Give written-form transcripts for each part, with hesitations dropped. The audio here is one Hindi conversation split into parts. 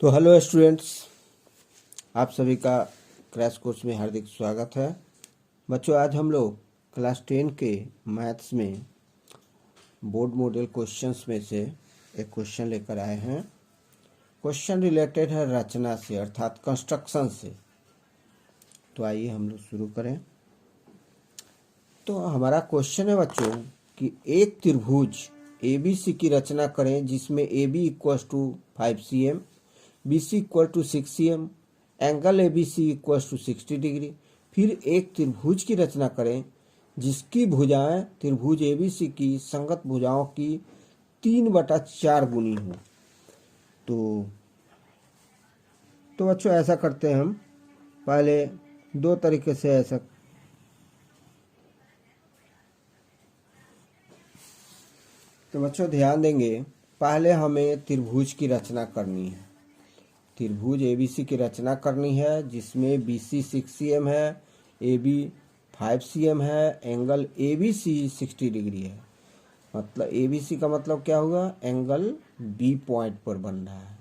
तो हेलो स्टूडेंट्स, आप सभी का क्रैश कोर्स में हार्दिक स्वागत है। बच्चों, आज हम लोग क्लास 10 के मैथ्स में बोर्ड मॉडल क्वेश्चंस में से एक क्वेश्चन लेकर आए हैं। क्वेश्चन रिलेटेड है रचना से, अर्थात कंस्ट्रक्शन से। तो आइए हम लोग शुरू करें। तो हमारा क्वेश्चन है बच्चों कि एक त्रिभुज ABC की रचना करें जिसमें AB equals to 5 cm, BC equal to 6 cm, angle ABC equals to 60 degree. फिर एक त्रिभुज की रचना करें जिसकी भुजाएं त्रिभुज ABC की संगत भुजाओं की 3/4 गुनी हो। तो बच्चों ऐसा करते हैं हम। पहले दो तरीके से ऐसा तो बच्चों ध्यान देंगे, पहले हमें त्रिभुज की रचना करनी है। त्रिभुज ABC की रचना करनी है जिसमें BC 6 cm है, AB 5 cm है, एंगल ABC 60 डिग्री है। मतलब ABC का मतलब क्या हुआ? एंगल B पॉइंट पर बन रहा है।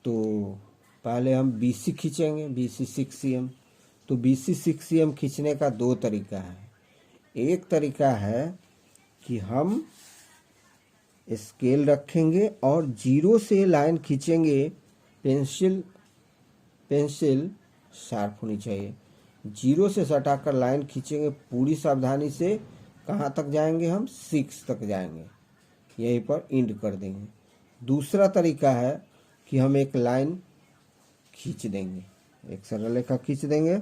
तो पहले हम BC खींचेंगे, BC 6 cm। तो BC 6 cm खींचने का दो तरीका है। एक तरीका है कि हम स्केल रखेंगे और जीरो से लाइन खींचेंगे। पेंसिल शार्प होनी चाहिए। जीरो से सटाकर लाइन खींचेंगे पूरी सावधानी से। कहाँ तक जाएंगे? हम 6 तक जाएंगे, यहीं पर इंड कर देंगे। दूसरा तरीका है कि हम एक लाइन खींच देंगे, एक सरल रेखा खींच देंगे,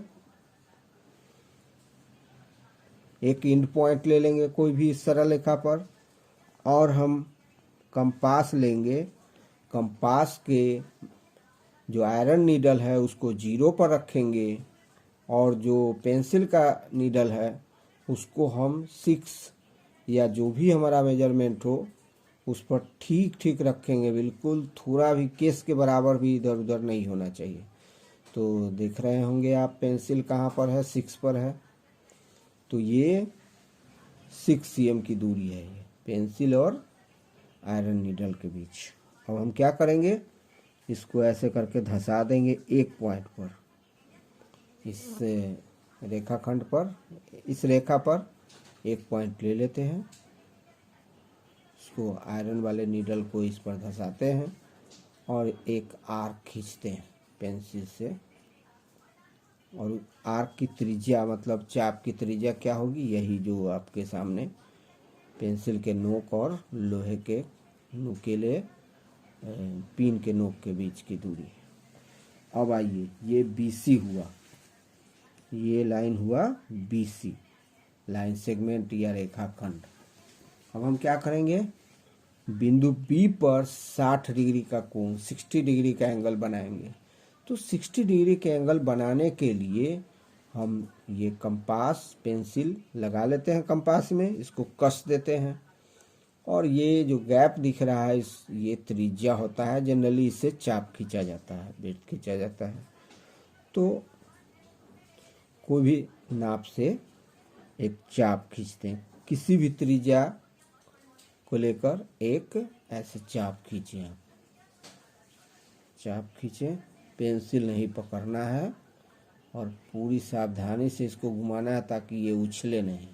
एक इंड पॉइंट ले लेंगे कोई भी इस सरल रेखा पर, और हम कंपास लेंगे। कंपास के जो आयरन नीडल है उसको जीरो पर रखेंगे और जो पेंसिल का नीडल है उसको हम 6 या जो भी हमारा मेजरमेंट हो उस पर ठीक ठीक रखेंगे। बिल्कुल थोड़ा भी केस के बराबर भी इधर उधर नहीं होना चाहिए। तो देख रहे होंगे आप पेंसिल कहाँ पर है? 6 पर है। तो ये 6 cm की दूरी है, ये पेंसिल और आयरन नीडल के बीच। अब हम क्या करेंगे? इसको ऐसे करके धंसा देंगे एक पॉइंट पर, इस रेखाखंड पर, इस रेखा पर एक पॉइंट ले लेते हैं। इसको आयरन वाले नीडल को इस पर धंसाते हैं और एक आर्क खींचते हैं पेंसिल से। और आर्क की त्रिज्या मतलब चाप की त्रिज्या क्या होगी? यही जो आपके सामने पेंसिल के नोक और लोहे के नुकीले पिन के नोक के बीच की दूरी। अब आइए, ये BC हुआ, ये लाइन हुआ BC, लाइन सेगमेंट या रेखाखंड। अब हम क्या करेंगे? बिंदु B पर 60 डिग्री का कोण, 60 डिग्री का एंगल बनाएंगे। तो 60 डिग्री के एंगल बनाने के लिए हम ये कंपास पेंसिल लगा लेते हैं कंपास में, इसको कस देते हैं। और ये जो गैप दिख रहा है ये त्रिज्या होता है। जनरली इससे चाप खींचा जाता है, बेट खींचा जाता है। तो कोई भी नाप से एक चाप खींचते हैं, किसी भी त्रिज्या को लेकर एक ऐसे चाप खींचे। आप चाप खींचे, पेंसिल नहीं पकड़ना है और पूरी सावधानी से इसको घुमाना है ताकि ये उछले नहीं।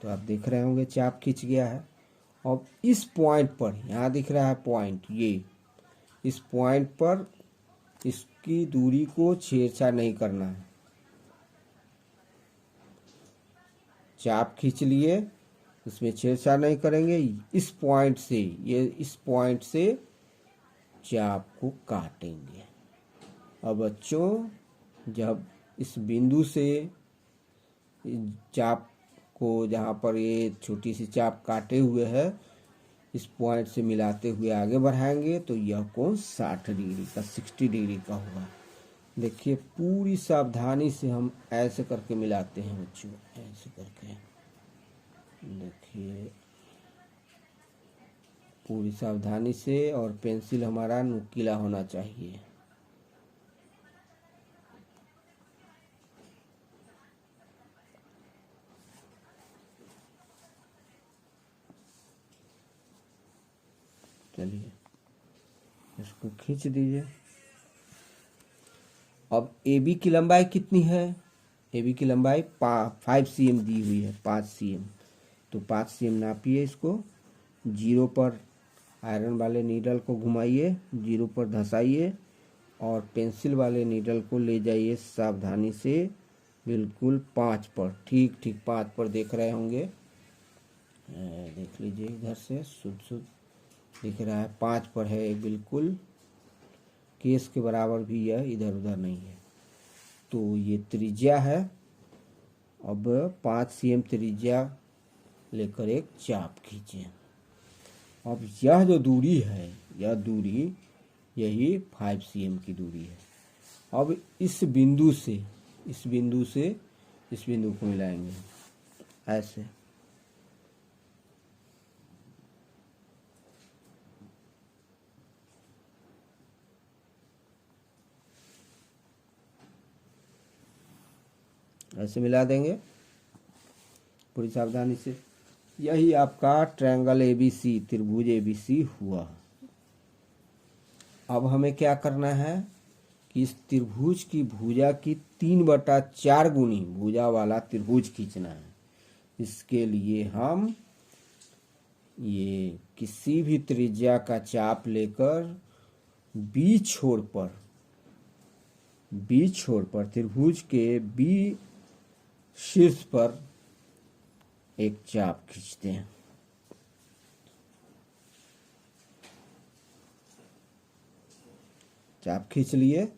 तो आप देख रहे होंगे चाप खींच गया है। अब इस पॉइंट पर, यहाँ दिख रहा है पॉइंट, ये इस पॉइंट पर इसकी दूरी को छेड़छाड़ नहीं करना है। चाप खींच लिए, इसमें छेड़छाड़ नहीं करेंगे। इस पॉइंट से, ये इस पॉइंट से चाप को काटेंगे। अब बच्चों जब इस बिंदु से चाप को, जहाँ पर ये छोटी सी चाप काटे हुए है, इस पॉइंट से मिलाते हुए आगे बढ़ाएंगे तो यह कोण 60 डिग्री का, 60 डिग्री का होगा। देखिए पूरी सावधानी से हम ऐसे करके मिलाते हैं बच्चों, ऐसे करके देखिए पूरी सावधानी से। और पेंसिल हमारा नुकीला होना चाहिए। चलिए इसको खींच दीजिए। अब AB की लंबाई कितनी है? AB की लंबाई 5 cm दी हुई है, 5 cm। तो 5 cm नापिए इसको। 0 पर आयरन वाले नीडल को घुमाइए, 0 पर धंसाइए और पेंसिल वाले नीडल को ले जाइए सावधानी से बिल्कुल 5 पर। ठीक ठीक 5 पर देख रहे होंगे, देख लीजिए इधर से शुद्ध शुद्ध दिख रहा है, 5 पर है बिल्कुल। केस के बराबर भी यह इधर उधर नहीं है। तो ये त्रिज्या है। अब 5 cm त्रिज्या लेकर एक चाप खींचे। अब यह जो दूरी है, यह दूरी यही 5 cm की दूरी है। अब इस बिंदु से इस बिंदु को मिलाएंगे ऐसे। ऐसे मिला देंगे पूरी सावधानी से। यही आपका ट्रायंगल ABC, त्रिभुज ABC हुआ। अब हमें क्या करना है कि इस त्रिभुज की भुजा की 3/4 गुनी भुजा वाला त्रिभुज खींचना है। इसके लिए हम ये किसी भी त्रिज्या का चाप लेकर बी छोर पर त्रिभुज के बी शीर्ष पर एक चाप खींचते हैं। चाप खींच लिए।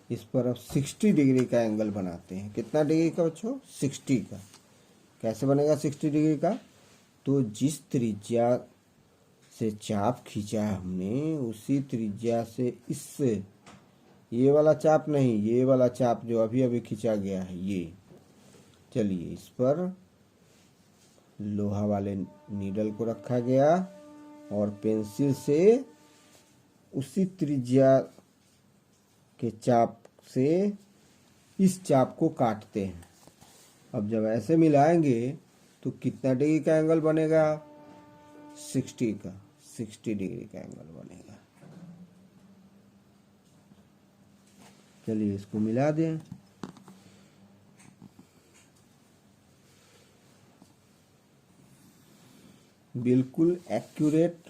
इस पर अब 60 डिग्री का एंगल बनाते हैं। कितना डिग्री का बच्चों? 60 का। कैसे बनेगा 60 डिग्री का? तो जिस त्रिज्या से चाप खींचा है हमने, उसी त्रिज्या से इससे, ये वाला चाप नहीं, ये वाला चाप जो अभी अभी खींचा गया है ये। चलिए, इस पर लोहा वाले नीडल को रखा गया और पेंसिल से उसी त्रिज्या के चाप से इस चाप को काटते हैं। अब जब ऐसे मिलाएंगे तो कितना डिग्री का एंगल बनेगा? 60 का, 60 डिग्री का एंगल बनेगा। चलिए इसको मिला दें। बिल्कुल एक्यूरेट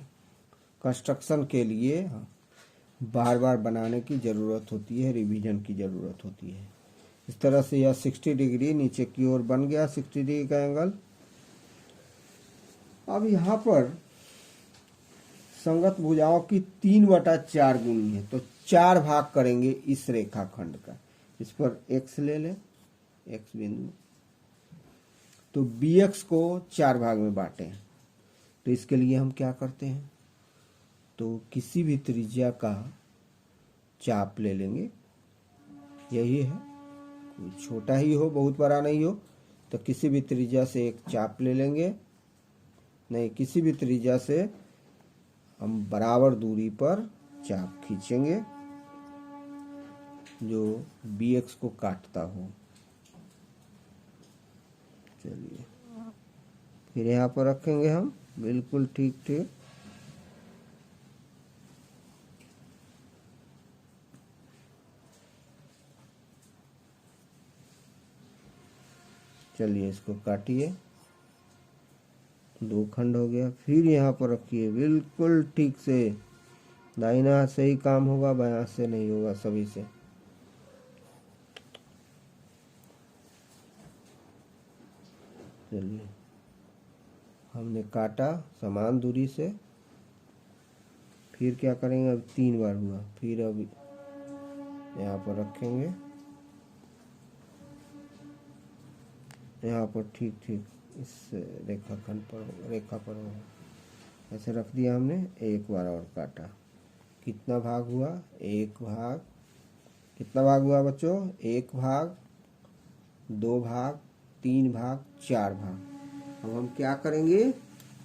कंस्ट्रक्शन के लिए बार बार बनाने की ज़रूरत होती है, रिवीजन की ज़रूरत होती है। इस तरह से यह 60 डिग्री नीचे की ओर बन गया, 60 डिग्री का एंगल। अब यहाँ पर संगत भुजाओं की 3/4 गुनी है, तो 4 भाग करेंगे इस रेखाखंड का। इस पर x ले लें, x बिंदु। तो bx को 4 भाग में बांटें। तो इसके लिए हम क्या करते हैं, तो किसी भी त्रिज्या का चाप ले लेंगे। यही है, कोई छोटा ही हो, बहुत बड़ा नहीं हो, तो किसी भी त्रिज्या से एक चाप ले लेंगे। नहीं, किसी भी त्रिज्या से हम बराबर दूरी पर चाप खींचेंगे जो bx को काटता हो। चलिए फिर यहाँ पर रखेंगे हम, बिल्कुल ठीक ठीक। चलिए इसको काटिए, 2 खंड हो गया। फिर यहाँ पर रखिए बिल्कुल ठीक से। दाहिना हाथ से ही काम होगा, बायां हाथ से नहीं होगा सभी से। चलिए हमने काटा समान दूरी से। फिर क्या करेंगे, अब 3 बार हुआ। फिर अब यहाँ पर रखेंगे, यहाँ पर ठीक ठीक इस रेखाखंड पर, रेखा पर होगा। ऐसे रख दिया हमने। एक बार और काटा। कितना भाग हुआ? 1 भाग। कितना भाग हुआ बच्चों? 1 भाग, 2 भाग, 3 भाग, 4 भाग। अब हम क्या करेंगे,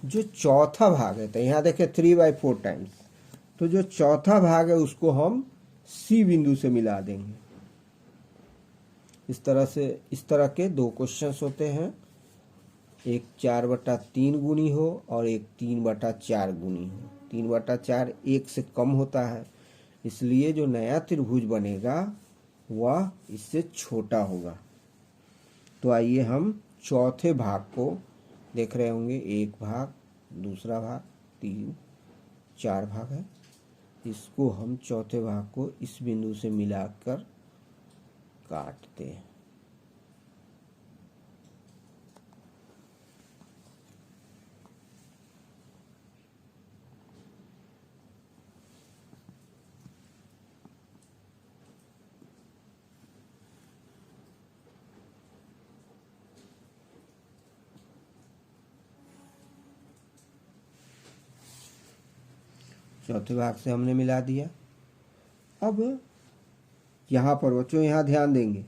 जो चौथा भाग है, तो यहाँ देखें 3/4 टाइम्स, तो जो चौथा भाग है उसको हम C बिंदु से मिला देंगे। इस तरह से, इस तरह के 2 क्वेश्चंस होते हैं। एक 4/3 गुनी हो और एक 3/4 गुनी हो। 3/4 1 से कम होता है, इसलिए जो नया त्रिभुज बनेगा वह इससे छोटा होगा। तो आइए हम चौथे भाग को देख रहे होंगे। एक भाग, दूसरा भाग, 3, 4 भाग है। इसको हम चौथे भाग को इस बिंदु से मिलाकर काटते हैं। चौथे भाग से हमने मिला दिया। अब यहाँ पर बच्चों, यहाँ ध्यान देंगे,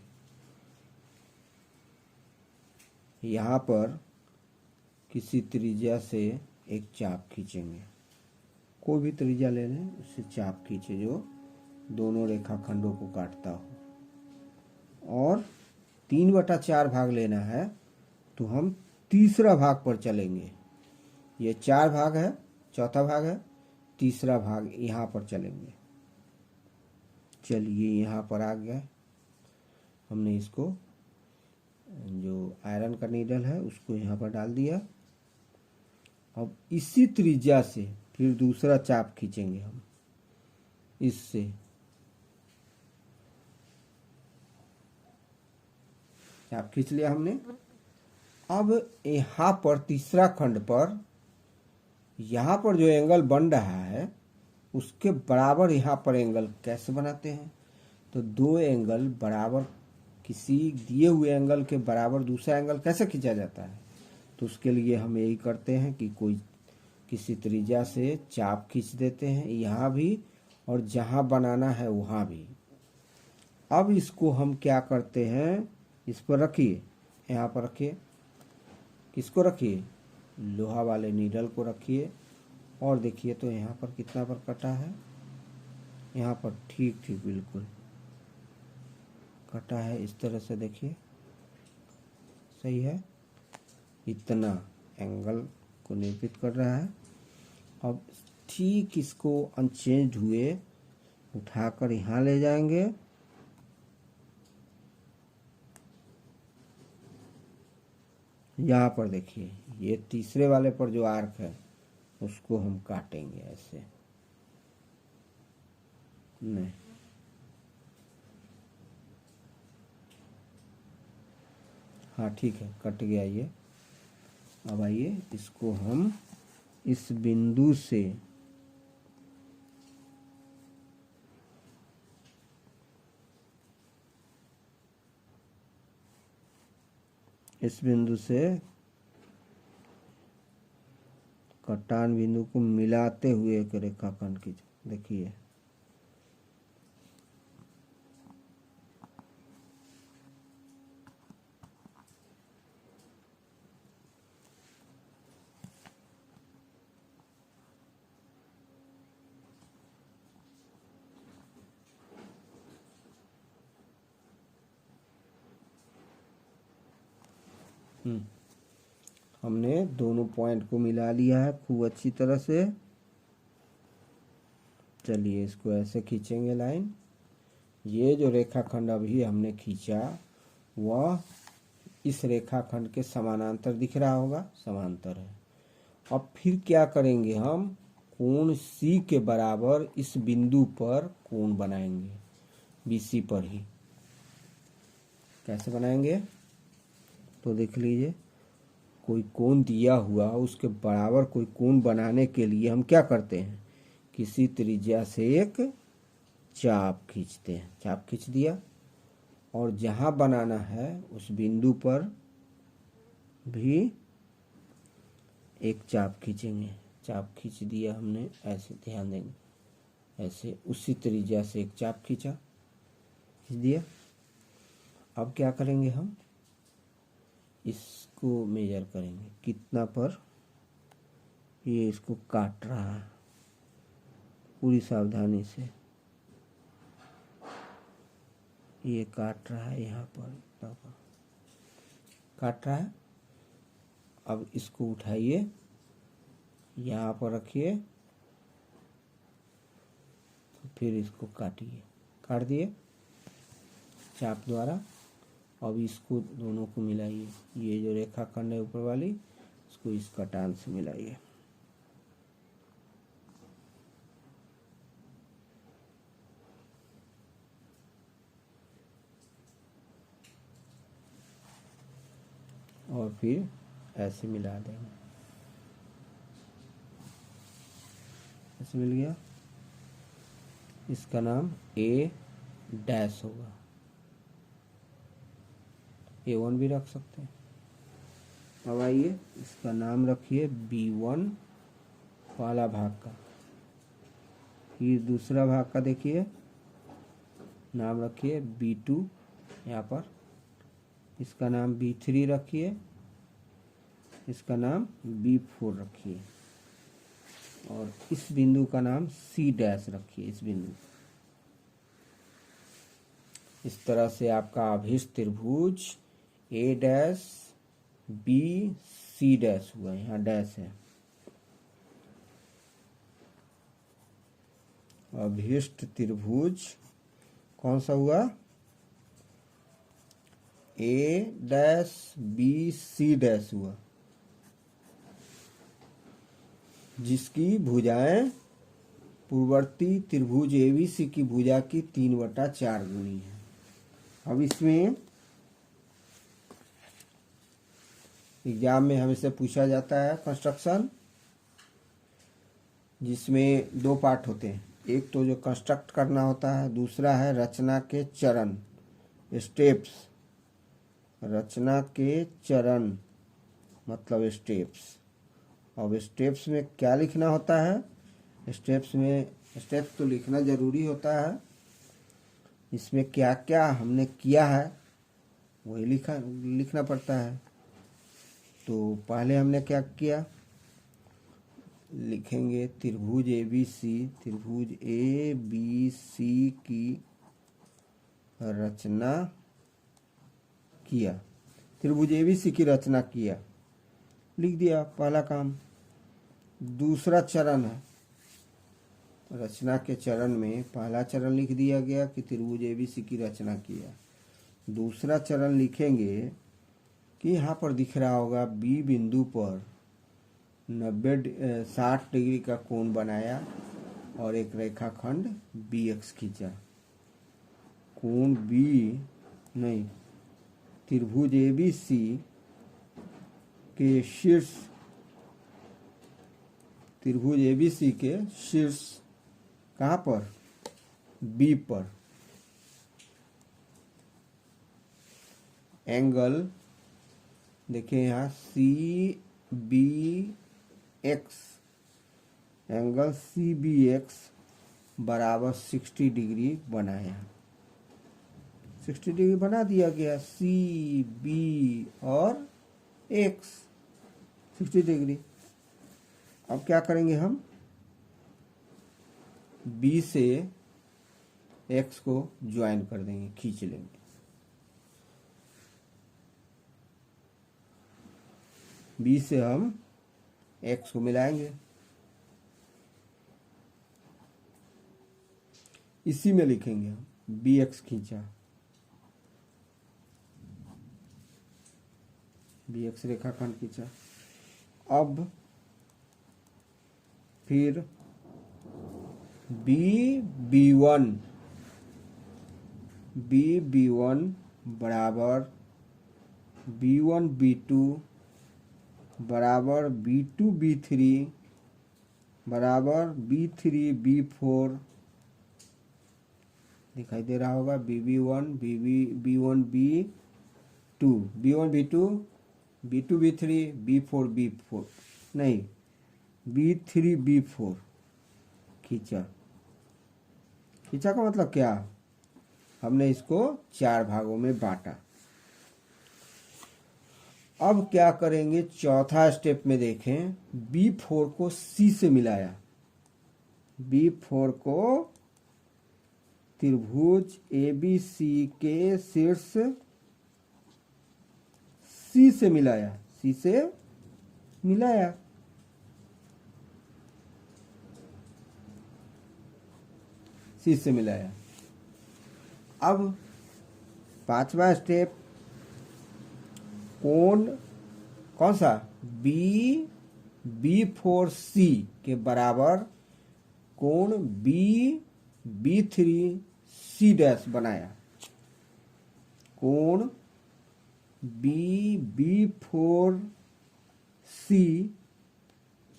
यहाँ पर किसी त्रिज्या से एक चाप खींचेंगे। कोई भी त्रिज्या ले लें, उससे चाप खींचे जो दोनों रेखाखंडों को काटता हो। और 3/4 भाग लेना है तो हम तीसरा भाग पर चलेंगे। ये 4 भाग है, चौथा भाग है, तीसरा भाग यहाँ पर चलेंगे। चलिए यहाँ पर आ गया। हमने इसको जो आयरन का नीडल है उसको यहाँ पर डाल दिया। अब इसी त्रिज्या से फिर दूसरा चाप खींचेंगे हम इससे। चाप खींच लिया हमने। अब यहाँ पर तीसरा खंड पर, यहाँ पर जो एंगल बन रहा है उसके बराबर यहाँ पर एंगल कैसे बनाते हैं? तो दो एंगल बराबर, किसी दिए हुए एंगल के बराबर दूसरा एंगल कैसे खींचा जाता है? तो उसके लिए हम यही करते हैं कि किसी त्रिज्या से चाप खींच देते हैं यहाँ भी, और जहाँ बनाना है वहाँ भी। अब इसको हम क्या करते हैं, इस पर रखिए, यहाँ पर रखिए। किसको रखिए? लोहा वाले नीडल को रखिए। और देखिए तो यहाँ पर कितना पर कटा है? यहाँ पर ठीक ठीक बिल्कुल कटा है। इस तरह से देखिए, सही है। इतना एंगल को निरूपित कर रहा है। अब ठीक इसको अनचेंज्ड हुए उठाकर यहाँ ले जाएंगे। यहाँ पर देखिए, ये तीसरे वाले पर जो आर्क है उसको हम काटेंगे ऐसे। नहीं, हाँ ठीक है, कट गया ये। अब आइए इसको हम इस बिंदु से कटान बिंदु को मिलाते हुए एक रेखाखंड की, देखिए हमने दोनों पॉइंट को मिला लिया है खूब अच्छी तरह से। चलिए इसको ऐसे खींचेंगे लाइन। ये जो रेखाखंड अभी हमने खींचा वह इस रेखाखंड के समानांतर दिख रहा होगा, समांतर है। अब फिर क्या करेंगे, हम कोण C के बराबर इस बिंदु पर कोण बनाएंगे, BC पर ही। कैसे बनाएंगे? तो देख लीजिए, कोई कोण दिया हुआ उसके बराबर कोई कोण बनाने के लिए हम क्या करते हैं, किसी त्रिज्या से एक चाप खींचते हैं। चाप खींच दिया और जहाँ बनाना है उस बिंदु पर भी एक चाप खींचेंगे। चाप खींच दिया हमने, ऐसे ध्यान देंगे, ऐसे उसी त्रिज्या से एक चाप खींच दिया। अब क्या करेंगे, हम इसको मेजर करेंगे कितना पर ये इसको काट रहा है। पूरी सावधानी से ये काट रहा है, यहाँ पर इतना पर काट रहा है। अब इसको उठाइए, यहाँ पर रखिए फिर इसको काटिए, काट दिए चाप द्वारा। अब इसको दोनों को मिलाइए, ये जो रेखाखंड है ऊपर वाली इसको इस कटान से मिलाइए। और फिर ऐसे मिला देंगे, ऐसे मिल गया। इसका नाम A डैश होगा, A1 भी रख सकते हैं। अब आइए इसका नाम रखिए B1 पहला भाग का। फिर दूसरा भाग का देखिए, नाम रखिए B2 यहाँ पर। इसका नाम B3 रखिए, इसका नाम B4 रखिए, और इस बिंदु का नाम C डैश रखिए, इस बिंदु। इस तरह से आपका अभिष्ट त्रिभुज A dash B C dash हुआ, यहाँ डैश है। अभिष्ट त्रिभुज कौन सा हुआ? A dash B C dash हुआ, जिसकी भुजाएं पूर्ववर्ती त्रिभुज ABC की भुजा की 3/4 गुनी है। अब इसमें एग्जाम में हमेशा पूछा जाता है कंस्ट्रक्शन, जिसमें 2 पार्ट होते हैं। एक तो जो कंस्ट्रक्ट करना होता है, दूसरा है रचना के चरण, स्टेप्स। रचना के चरण मतलब स्टेप्स। अब स्टेप्स में क्या लिखना होता है? स्टेप्स तो लिखना ज़रूरी होता है। इसमें क्या क्या हमने किया है वही लिखना पड़ता है। तो पहले हमने क्या किया, लिखेंगे त्रिभुज ABC की रचना किया। त्रिभुज ABC की रचना किया, लिख दिया, पहला काम। दूसरा चरण है, रचना के चरण में पहला चरण लिख दिया गया कि त्रिभुज ABC की रचना किया। दूसरा चरण लिखेंगे कि यहाँ पर दिख रहा होगा B बिंदु पर 60 डिग्री का कोण बनाया और एक रेखाखंड BX खींचा। कोण त्रिभुज ABC के शीर्ष, त्रिभुज ABC के शीर्ष कहाँ पर? B पर एंगल देखिए यहाँ CBX, एंगल CBX बराबर 60 डिग्री बनाया। 60 डिग्री बना दिया गया, CB और X 60 डिग्री। अब क्या करेंगे हम? B से X को ज्वाइन कर देंगे, खींच लेंगे। B से हम X को मिलाएंगे, इसी में लिखेंगे हम BX खींचा, BX रेखाखंड खींचा। अब फिर BB1 बराबर B1 B2 बराबर B2 B3 बराबर B3 B4 दिखाई दे रहा होगा। B1 B2 B2 B3 B4 नहीं, B3 B4 खींचा। खींचा का मतलब क्या? हमने इसको 4 भागों में बांटा। अब क्या करेंगे? चौथा स्टेप में देखें, B4 को C से मिलाया। B4 को त्रिभुज ABC के शीर्ष C से मिलाया, C से मिलाया। सी से मिलाया। अब 5वां स्टेप, कोण कौन सा, B4C के बराबर कोण B3C' बनाया। कोण B4C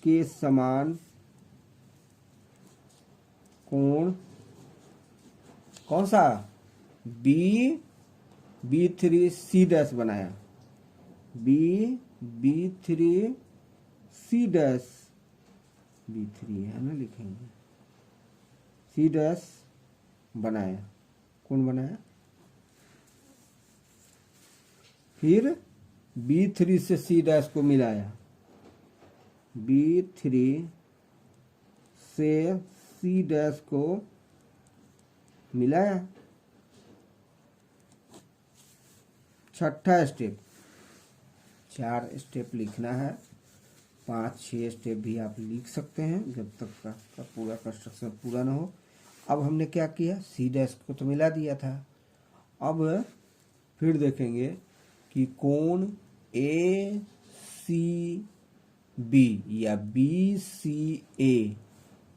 के समान कोण कौन सा, B3C' बनाया। B3C' B3 है ना, लिखेंगे C' बनाया, कौन बनाया। फिर B3 से C' को मिलाया, B3 से C' को मिलाया। छठा स्टेप, 4 स्टेप लिखना है, 5-6 स्टेप भी आप लिख सकते हैं जब तक का पूरा कंस्ट्रक्शन पूरा ना हो। अब हमने क्या किया, C' को तो मिला दिया था। अब फिर देखेंगे कि कोण ACB या BCA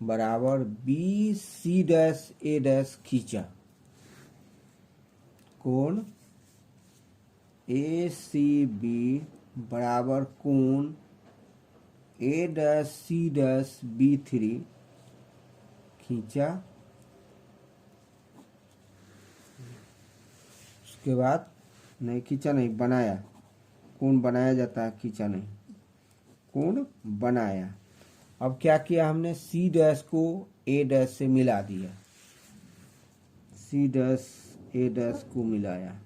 बराबर BC'-A' खींचा। कोण ACB बराबर कोण A'-C'-B3 खींचा। उसके बाद नहीं खींचा, नहीं बनाया। कोण बनाया जाता है, खींचा नहीं, कोण बनाया। अब क्या किया हमने, C' को A' से मिला दिया, C'-A' को मिलाया।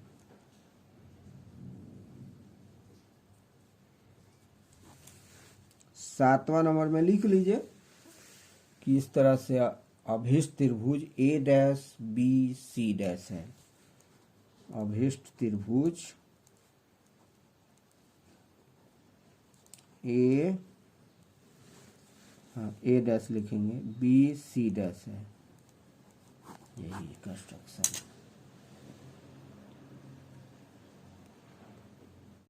सातवां नंबर में लिख लीजिए कि इस तरह से अभिष्ट त्रिभुज A'-BC' है। अभिष्ट त्रिभुज A', लिखेंगे, BC' है। यही कंस्ट्रक्शन।